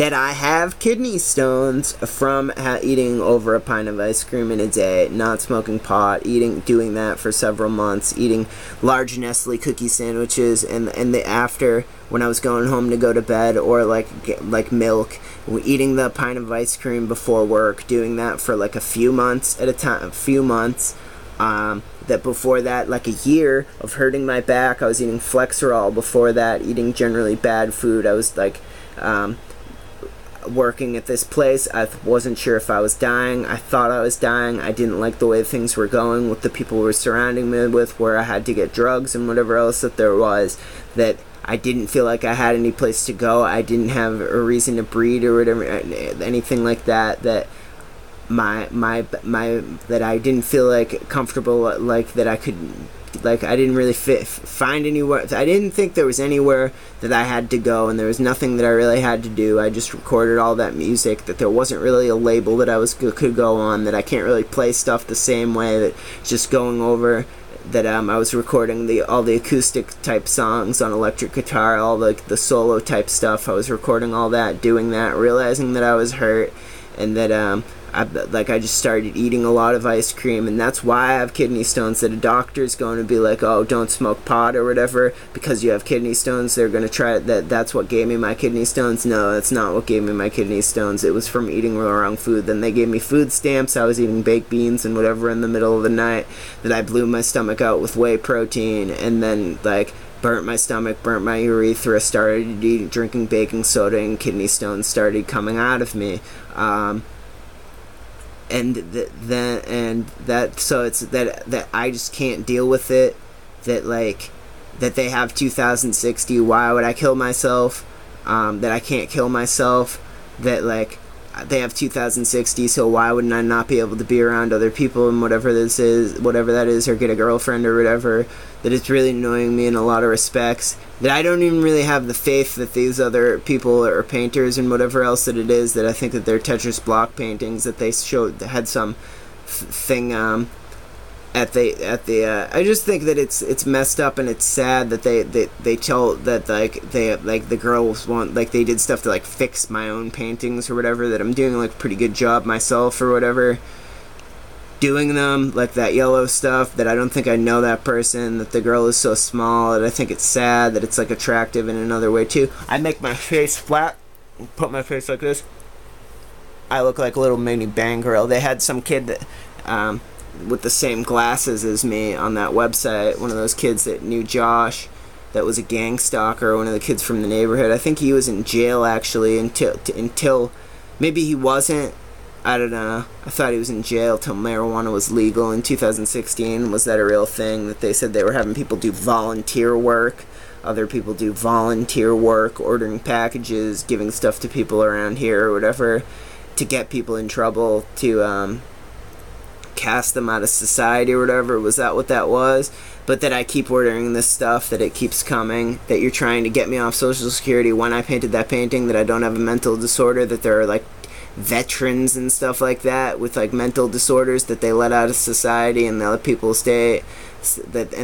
that I have kidney stones from eating over a pint of ice cream in a day, not smoking pot, doing that for several months, eating large Nestle cookie sandwiches, and the after when I was going home to go to bed, or like milk, eating the pint of ice cream before work, doing that for like a few months at a time, that before that, like a year of hurting my back, I was eating Flexerol before that, eating generally bad food. I was like, working at this place. I wasn't sure if I was dying. I thought I was dying. I didn't like the way things were going with the people who were surrounding me with, where I had to get drugs and whatever else that there was, that I didn't feel like I had any place to go. I didn't have a reason to breed or whatever, anything like that, that that I didn't feel like comfortable, like that I could, like I didn't really find anywhere. I didn't think there was anywhere that I had to go, and there was nothing that I really had to do. I just recorded all that music, that there wasn't really a label that I could go on, that I can't really play stuff the same way, that just going over, that I was recording all the acoustic type songs on electric guitar, all the solo type stuff. I was recording all that, doing that, realizing that I was hurt, and that I just started eating a lot of ice cream, and that's why I have kidney stones. That a doctor's going to be like, oh, don't smoke pot or whatever because you have kidney stones. They're going to try that's what gave me my kidney stones. No, that's not what gave me my kidney stones. It was from eating the wrong food. Then they gave me food stamps. I was eating baked beans and whatever in the middle of the night, that I blew my stomach out with whey protein, and then burnt my stomach, burnt my urethra, started drinking baking soda, and kidney stones started coming out of me. So it's that I just can't deal with it, that they have 2060, why would I kill myself, that I can't kill myself, that they have 2060, so why wouldn't I not be able to be around other people and whatever that is, or get a girlfriend or whatever, that it's really annoying me in a lot of respects, that I don't even really have the faith that these other people or painters and whatever else that it is, that I think that their Tetris block paintings that they showed that had some thing I just think that it's messed up, and it's sad that they tell that the girls want, they did stuff to fix my own paintings or whatever, that I'm doing a pretty good job myself or whatever doing them, that yellow stuff, that I don't think I know that person, that the girl is so small, that I think it's sad, that it's attractive in another way too. I make my face flat, put my face like this, I look like a little mini bang girl. They had some kid that with the same glasses as me on that website, one of those kids that knew Josh, that was a gang stalker, one of the kids from the neighborhood. I think he was in jail actually until maybe he wasn't, I don't know. I thought he was in jail till marijuana was legal in 2016. Was that a real thing, that they said they were having people do volunteer work, other people do volunteer work, ordering packages, giving stuff to people around here or whatever, to get people in trouble, to cast them out of society or whatever. Was that what that was? But that I keep ordering this stuff, that it keeps coming, that you're trying to get me off Social Security when I painted that painting, that I don't have a mental disorder, that there are veterans and stuff like that with mental disorders that they let out of society, and they let people stay let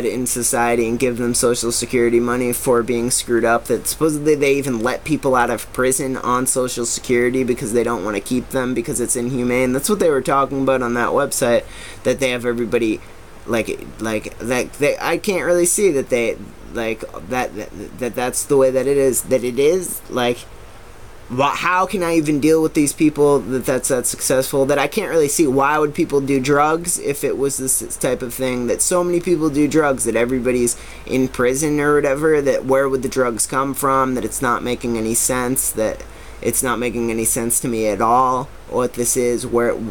in society and give them Social Security money for being screwed up, that supposedly they even let people out of prison on Social Security because they don't want to keep them because it's inhumane. That's what they were talking about on that website, that they have everybody I can't really see that they that's the way that it is how can I even deal with these people that's successful, that I can't really see why would people do drugs if it was this type of thing, that so many people do drugs, that everybody's in prison or whatever, that where would the drugs come from, that it's not making any sense, that it's not making any sense to me at all what this is,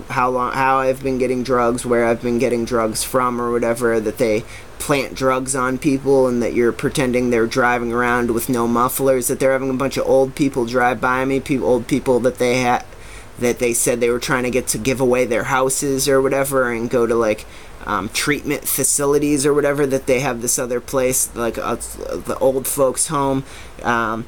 how I've been getting drugs, where I've been getting drugs from or whatever, that they plant drugs on people, and that you're pretending they're driving around with no mufflers, that they're having a bunch of old people drive by me, old people that they said they were trying to get to give away their houses or whatever, and go to treatment facilities or whatever, that they have this other place, the old folks home, down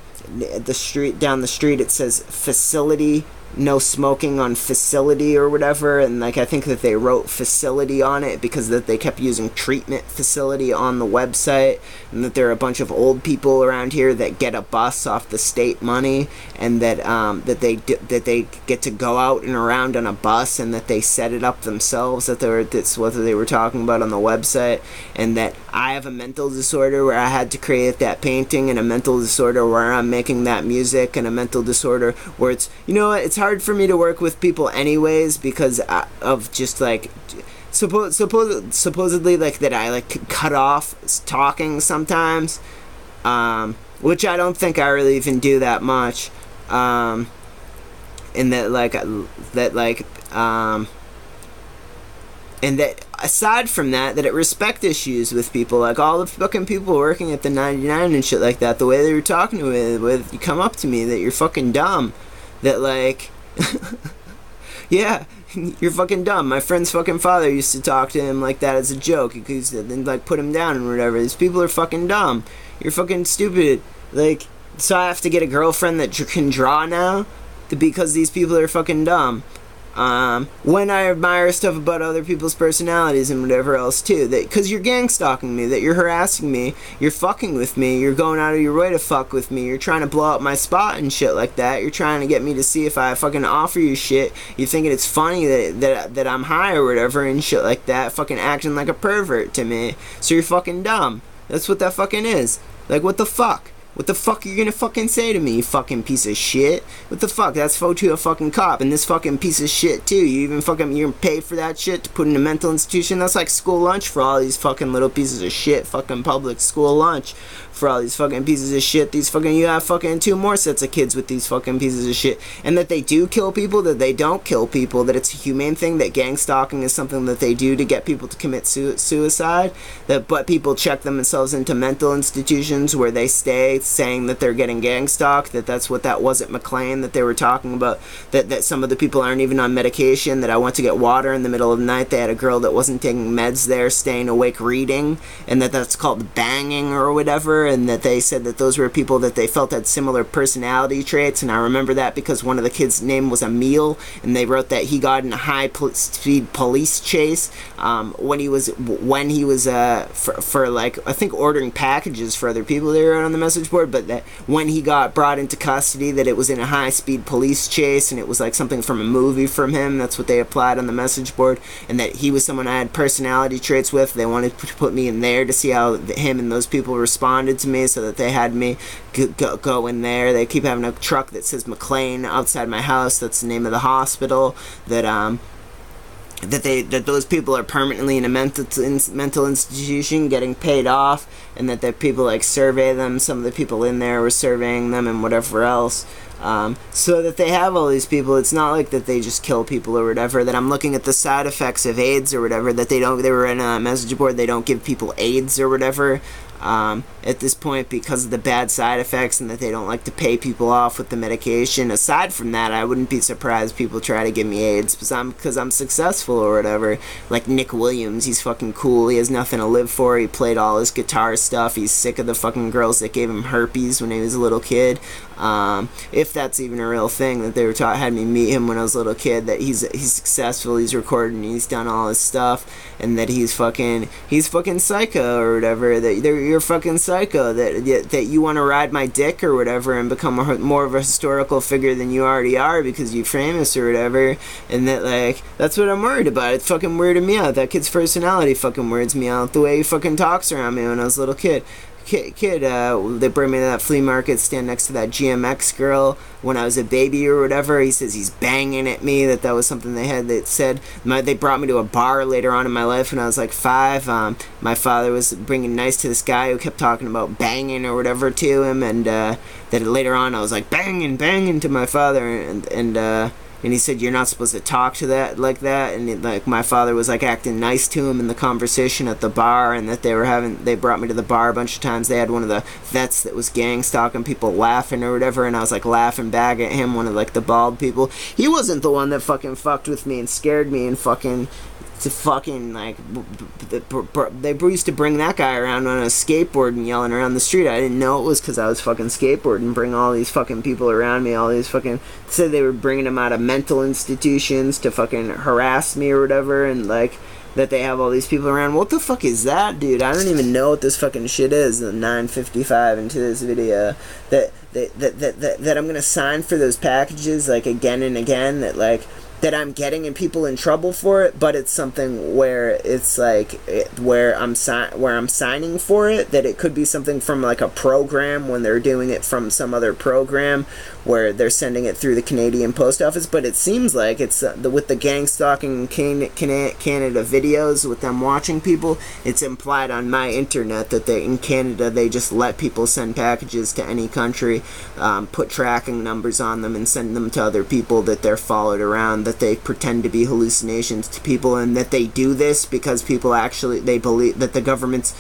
the street it says facility no smoking on facility or whatever, and like I think that they wrote facility on it because that they kept using treatment facility on the website, and that there are a bunch of old people around here that get a bus off the state money, and that that they get to go out and around on a bus, and that they set it up themselves. That's what they were talking about on the website, and that I have a mental disorder where I had to create that painting, and a mental disorder where I'm making that music, and a mental disorder where it's, you know what, it's hard for me to work with people anyways because of just like supposedly like that I like cut off talking sometimes, which I don't think I really even do that much, and and that aside from that it respect issues with people, like all the fucking people working at the 99 and shit like that, the way they were talking to me with, you come up to me that you're fucking dumb, that like yeah, you're fucking dumb. My friend's fucking father used to talk to him like that as a joke. He used to then like put him down and whatever. These people are fucking dumb. You're fucking stupid. Like, so I have to get a girlfriend that can draw now because these people are fucking dumb. When I admire stuff about other people's personalities and whatever else too, that because you're gang stalking me, that you're harassing me, you're fucking with me, you're going out of your way to fuck with me, you're trying to blow up my spot and shit like that, you're trying to get me to see if I fucking offer you shit, you're thinking it's funny that I'm high or whatever and shit like that, fucking acting like a pervert to me, so you're fucking dumb. That's what that fucking is. Like, what the fuck? What the fuck are you gonna fucking say to me, you fucking piece of shit? What the fuck? That's to a fucking cop, and this fucking piece of shit too. You even fucking, you're gonna pay for that shit to put in a mental institution? That's like school lunch for all these fucking little pieces of shit. Fucking public school lunch for all these fucking pieces of shit. These fucking, you have fucking 2 more sets of kids with these fucking pieces of shit. And that they do kill people, that they don't kill people, that it's a humane thing, that gang stalking is something that they do to get people to commit suicide, but people check themselves into mental institutions where they stay saying that they're getting gang stalked, that's what that was at McLean that they were talking about, that some of the people aren't even on medication, that I went to get water in the middle of the night, they had a girl that wasn't taking meds there staying awake reading, and that's called banging or whatever, and that they said that those were people that they felt had similar personality traits. And I remember that because one of the kids' name was Emil, and they wrote that he got in a high-speed police chase when he was for like, I think, ordering packages for other people. They wrote on the message board, but that when he got brought into custody, that it was in a high-speed police chase, and it was like something from a movie from him. That's what they applied on the message board, and that he was someone I had personality traits with. They wanted to put me in there to see how him and those people responded to me, so that they had me go in there. They keep having a truck that says McLean outside my house. That's the name of the hospital. That those people are permanently in a mental institution getting paid off, and that the people like survey them. Some of the people in there were surveying them and whatever else. So that they have all these people. It's not like that they just kill people or whatever. That I'm looking at the side effects of AIDS or whatever. That they were in a message board. They don't give people AIDS or whatever. At this point, because of the bad side effects, and that they don't like to pay people off with the medication. Aside from that, I wouldn't be surprised if people try to give me AIDS because I'm successful or whatever. Like Nick Williams, he's fucking cool, he has nothing to live for, he played all his guitar stuff, he's sick of the fucking girls that gave him herpes when he was a little kid. If that's even a real thing, that they were had me meet him when I was a little kid, that he's successful, he's recording, he's done all his stuff, and that he's fucking psycho or whatever, that you're fucking psycho, that you want to ride my dick or whatever and become more of a historical figure than you already are because you're famous or whatever, and that, like, that's what I'm worried about. It fucking weirded me out. That kid's personality fucking weirds me out, the way he fucking talks around me when I was a little kid. They bring me to that flea market, stand next to that GMX girl when I was a baby or whatever. He says he's banging at me, that was something they had that said. They brought me to a bar later on in my life when I was like 5. My father was bringing nice to this guy who kept talking about banging or whatever to him, and that later on I was like banging to my father, and he said, you're not supposed to talk to that like that, and like my father was like acting nice to him in the conversation at the bar, and that they brought me to the bar a bunch of times. They had one of the vets that was gang stalking people laughing or whatever, and I was like laughing back at him, one of like the bald people. He wasn't the one that fucking fucked with me and scared me and fucking to fucking, like, they used to bring that guy around on a skateboard and yelling around the street. I didn't know it was because I was fucking skateboarding, bring all these fucking people around me, all these fucking, said they were bringing them out of mental institutions to fucking harass me or whatever, and, like, that they have all these people around. What the fuck is that, dude? I don't even know what this fucking shit is. 9:55 into this video, that I'm gonna sign for those packages, like, again and again, that I'm getting and people in trouble for it, but it's something where it's like where I'm signing for it, that it could be something from, like, a program when they're doing it from some other program where they're sending it through the Canadian Post Office. But it seems like it's with the gang stalking Canada videos with them watching people, it's implied on my internet that in Canada they just let people send packages to any country, put tracking numbers on them and send them to other people, that they're followed around, that they pretend to be hallucinations to people, and that they do this because people actually, they believe that the governments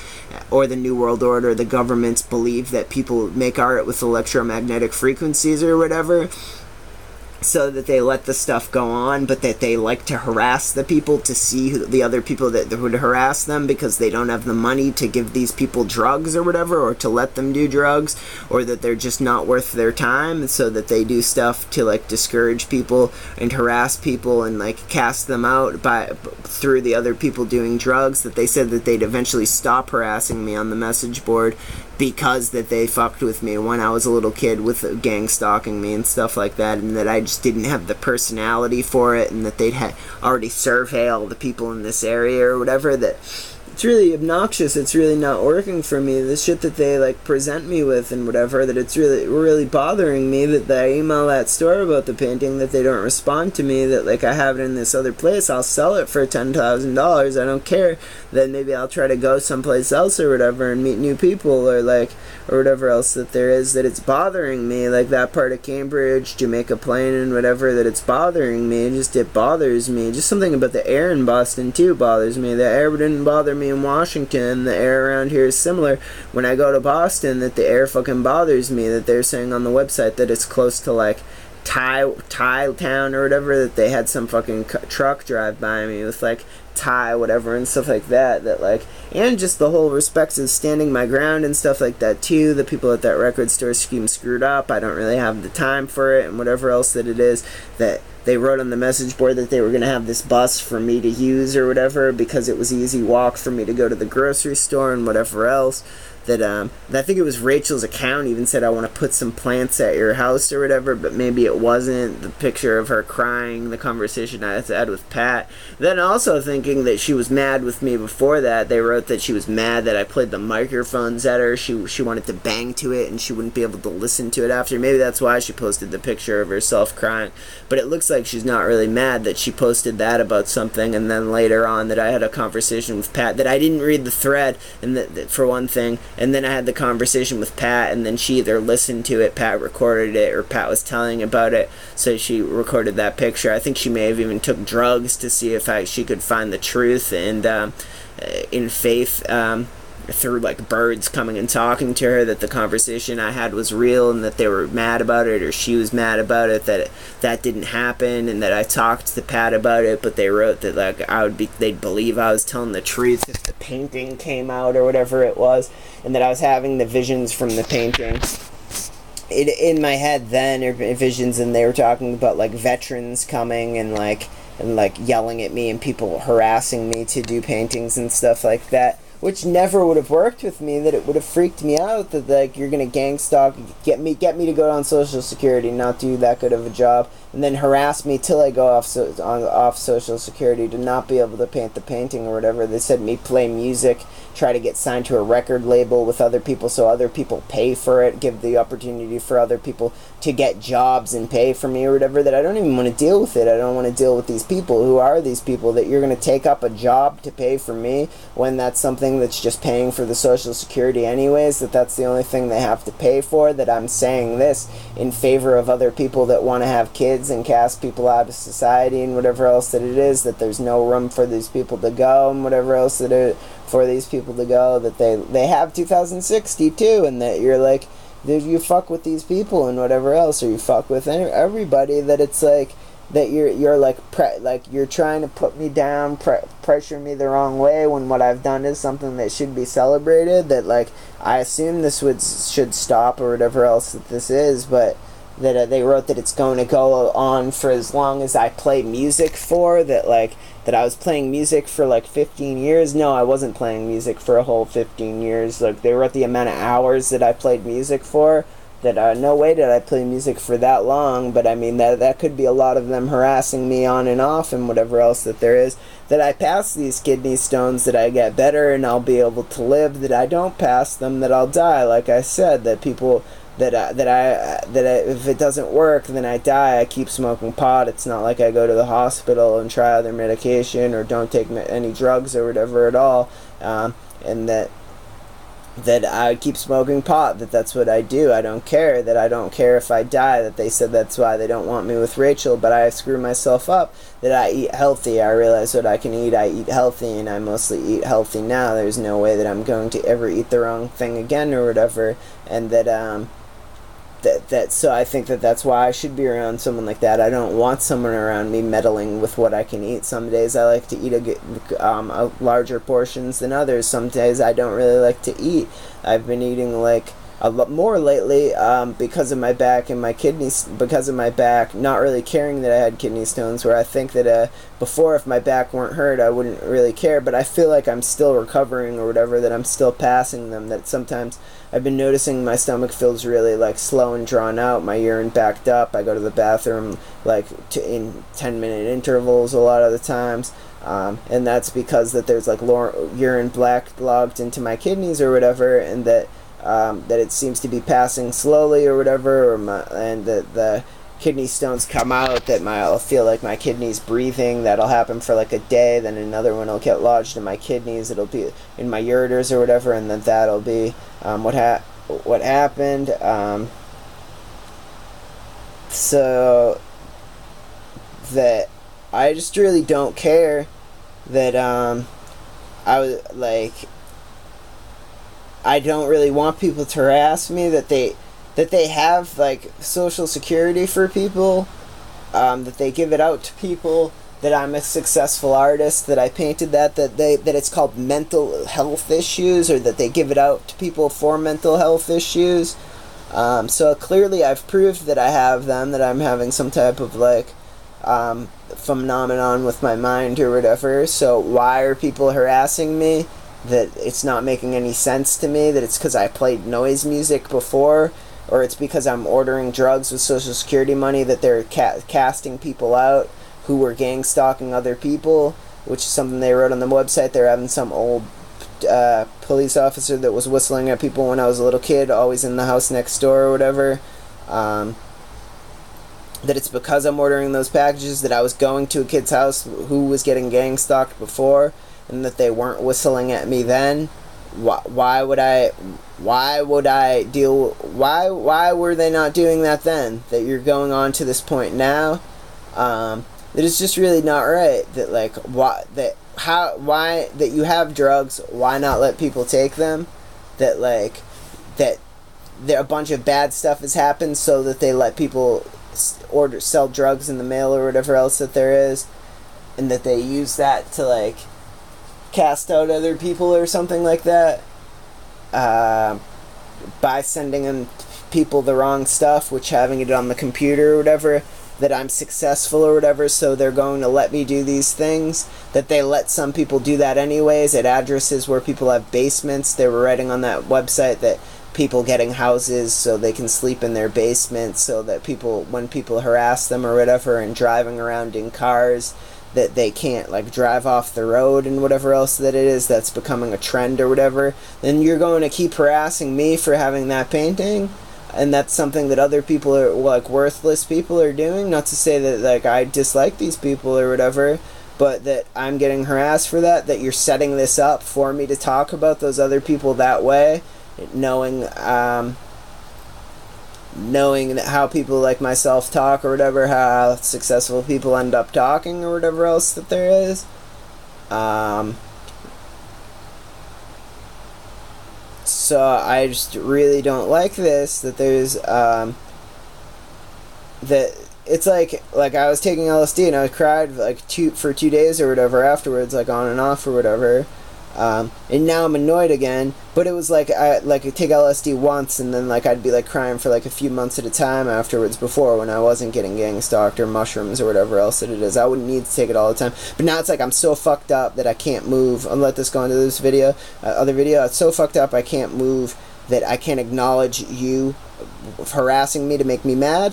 or the New World Order, the governments believe that people make art with electromagnetic frequencies or whatever, so that they let the stuff go on, but that they like to harass the people to see who the other people that would harass them, because they don't have the money to give these people drugs or whatever, or to let them do drugs, or that they're just not worth their time, so that they do stuff to, like, discourage people and harass people and, like, cast them out through the other people doing drugs. That they said that they'd eventually stop harassing me on the message board because that they fucked with me when I was a little kid with gang stalking me and stuff like that, and that I just didn't have the personality for it, and that they'd already survey all the people in this area or whatever. That it's really obnoxious. It's really not working for me. The shit that they, like, present me with and whatever, that it's really bothering me, that I email that store about the painting, that they don't respond to me, that, like, I have it in this other place, I'll sell it for $10,000, I don't care. Then maybe I'll try to go someplace else or whatever and meet new people, or, like, or whatever else that there is, that it's bothering me, like that part of Cambridge, Jamaica Plain and whatever, that it's bothering me. It bothers me. Just something about the air in Boston too bothers me. The air didn't bother me in Washington. The air around here is similar. When I go to Boston, that the air fucking bothers me, that they're saying on the website that it's close to, like, Thai town or whatever, that they had some fucking truck drive by me with, like, Thai whatever and stuff like that, like, and just the whole respects of standing my ground and stuff like that too. The people at that record store seem screwed up. I don't really have the time for it, and whatever else that it is, that they wrote on the message board that they were going to have this bus for me to use or whatever, because it was easy walk for me to go to the grocery store and whatever else. That I think it was Rachel's account even said, I want to put some plants at your house or whatever, but maybe it wasn't. The picture of her crying, the conversation I had with Pat. Then also thinking that she was mad with me before that. They wrote that she was mad that I played the microphones at her. She wanted to bang to it and she wouldn't be able to listen to it after. Maybe that's why she posted the picture of herself crying. But it looks like she's not really mad that she posted that about something, and then later on that I had a conversation with Pat, that I didn't read the thread, and that for one thing. And then I had the conversation with Pat, and then she either listened to it, Pat recorded it, or Pat was telling about it, so she recorded that picture. I think she may have even took drugs to see if she could find the truth, and in faith, through, like, birds coming and talking to her, that the conversation I had was real, and that they were mad about it, or she was mad about it, that didn't happen, and that I talked to Pat about it, but they wrote that, like, they'd believe I was telling the truth if the painting came out or whatever it was, and that I was having the visions from the painting in my head then, or visions, and they were talking about, like, veterans coming and yelling at me and people harassing me to do paintings and stuff like that, which never would have worked with me. That it would have freaked me out, that, like, you're gonna gang stalk, get me to go on Social Security, not do that good of a job, and then harass me till I go off Social Security to not be able to paint the painting or whatever. They said me play music, try to get signed to a record label with other people so other people pay for it, give the opportunity for other people to get jobs and pay for me or whatever, that I don't even want to deal with it. I don't want to deal with these people. Who are these people that you're going to take up a job to pay for me, when that's something that's just paying for the Social Security anyways, that's the only thing they have to pay for, that I'm saying this in favor of other people that want to have kids and cast people out of society and whatever else that it is, that there's no room for these people to go and whatever else that it for these people to go, that they have 2060 too, and that you're like, dude, you fuck with these people and whatever else, or you fuck with everybody, that it's like, that you're like like you're trying to put me down, pressure me the wrong way when what I've done is something that should be celebrated. That like I assume this should stop or whatever else that this is, but that they wrote that it's going to go on for as long as I play music for. That like that I was playing music for like 15 years. No, I wasn't playing music for a whole 15 years. Like they wrote the amount of hours that I played music for. That no way did I play music for that long, but I mean that could be a lot of them harassing me on and off and whatever else that there is. That I pass these kidney stones, that I get better and I'll be able to live. That I don't pass them, that I'll die. Like I said, that people if it doesn't work, then I die. I keep smoking pot. It's not like I go to the hospital and try other medication or don't take any drugs or whatever at all, and that I keep smoking pot, that's what I do. I don't care, that I don't care if I die, that they said that's why they don't want me with Rachel, but I screw myself up, that I eat healthy. I realize what I can eat. I eat healthy, and I mostly eat healthy now. There's no way that I'm going to ever eat the wrong thing again or whatever, and so I think that's why I should be around someone like that. I don't want someone around me meddling with what I can eat. Some days I like to eat a larger portions than others. Some days I don't really like to eat. I've been eating like a lot more lately because of my back and my kidneys, because of my back, not really caring that I had kidney stones, where I think that before, if my back weren't hurt, I wouldn't really care, but I feel like I'm still recovering or whatever, that I'm still passing them, that sometimes I've been noticing my stomach feels really like slow and drawn out, my urine backed up, I go to the bathroom like in 10-minute intervals a lot of the times, and that's because that there's like urine backlogged into my kidneys or whatever, and that it seems to be passing slowly or whatever, and that the kidney stones come out, that I'll feel like my kidneys breathing. That'll happen for like a day, then another one will get lodged in my kidneys, it'll be in my ureters or whatever, and then that'll be what happened. So that I just really don't care that I was like, I don't really want people to harass me, that they have like social security for people, that they give it out to people, that I'm a successful artist, that I painted that it's called mental health issues, or that they give it out to people for mental health issues. So clearly I've proved that I have them, that I'm having some type of like phenomenon with my mind or whatever. So why are people harassing me? That it's not making any sense to me, that it's because I played noise music before, or it's because I'm ordering drugs with Social Security money, that they're casting people out who were gang stalking other people, which is something they wrote on the website. They're having some old police officer that was whistling at people when I was a little kid, always in the house next door or whatever. That it's because I'm ordering those packages, that I was going to a kid's house who was getting gang stalked before, and that they weren't whistling at me then. Why were they not doing that then? That you're going on to this point now, that it's just really not right. That like why that you have drugs, why not let people take them? That like that a bunch of bad stuff has happened, so that they let people sell drugs in the mail or whatever else that there is, and that they use that to like cast out other people or something like that, by sending them people the wrong stuff, which having it on the computer or whatever, that I'm successful or whatever, so they're going to let me do these things, that they let some people do that anyways at addresses where people have basements. They were writing on that website that people getting houses so they can sleep in their basements, so that when people harass them or whatever and driving around in cars, that they can't like drive off the road and whatever else that it is, that's becoming a trend or whatever, then you're going to keep harassing me for having that painting, and that's something that other people are like worthless people are doing. Not to say that like I dislike these people or whatever, but that I'm getting harassed for that you're setting this up for me to talk about those other people that way, knowing how people like myself talk or whatever, how successful people end up talking or whatever else that there is. So I just really don't like this, that there's that it's like I was taking LSD and I cried like for 2 days or whatever afterwards, like on and off or whatever. And now I'm annoyed again, but it was like I'd take LSD once and then like I'd be like crying for like a few months at a time afterwards before, when I wasn't getting gang stalked or mushrooms or whatever else that it is. I wouldn't need to take it all the time, but now it's like I'm so fucked up that I can't move. I'll let this go into this video, other video. It's so fucked up I can't move, that I can't acknowledge you harassing me to make me mad.